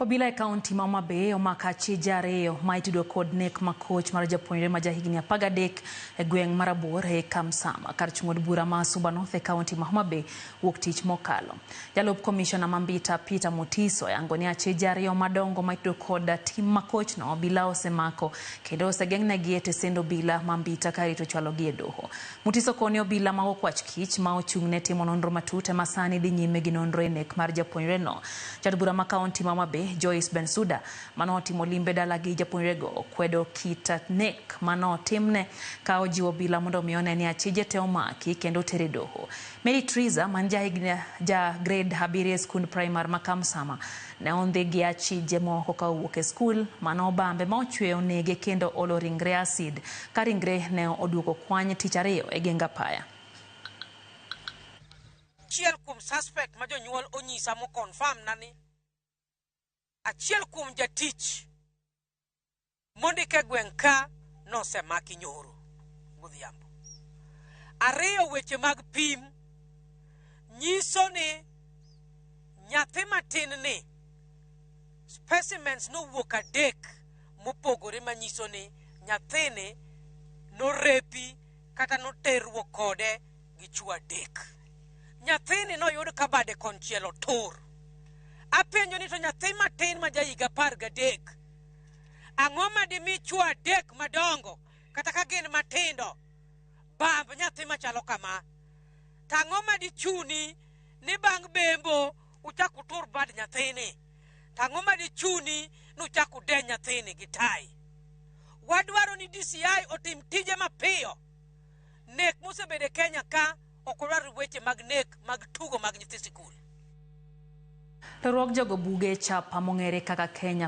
Obila e kaunti ma Homa Bay omako achije ariyo ma itudo kod nek makoch mar japuonjre ma jahigni 13 e gweng' mar Abor e Kamsama kar chung'od bura ma Suba North e kaunti ma Homa Bay wuok tich mokalo. Jalup komishona ma Mbita Peter Mutiso yango ni achije ariyo madongo ma itudo kod tim makoch no obila osemako kendo osegeng'negi e tesend obila ma Mbita karito chwalogi e doho. Mutiso koni obila ma okwach kich ma ochung'ne timo nonro matut ma sani dhi nyime gi nonro e nek mar japuonjre no. Jatend bura ma kaunti ma Homa Bay Joyce Bensuda manotimo limbe dala gi japuonjrego kwedo kit nek manotimne ka ojiwo obila mondo mione ni achije te omaki kendo tere doho. Mary Triza man ja grade 7 e skund primar ma Kamsama ne ondhi gi achije moko ka owuok e skul mano bambe ma ochweyo nege kendo olo ringre acid ka ringre ne oduoko kwany tich ariyo e Gengapaya. Achiel kuom suspect ma jonyuol onyisa mo confirm nani achiel kuom jatich mondike gweng' ka nosemaki nyoro godhiambo. Ariyo weche mag pim nyiso ni nyathi matin ni specimens nowuok 3 mopogore manyiso ni nyathini norepi kata noterruok kode gi chuo 3. Nyathini noyud ka bade konchiel otur. Apenjo ni to nyathi matin ma jahiga 13 ang'o ma dimi chuo 3 madongo kata ka gin matindo bamb nyathi machalo kama? Tang'o ma dichuni ni bang' bembo uchak utur bad nyathini? Tang'o ma dichuni ni uchak ude nyathini gi tai? Wadwaro ni DCI otim tije mapiyo. Nek mosebede Kenya ka ok odwar weche mag nek mag tugo mag nyithi sikul. Riwruog jogo buge chapa mong'ere kaka Kenya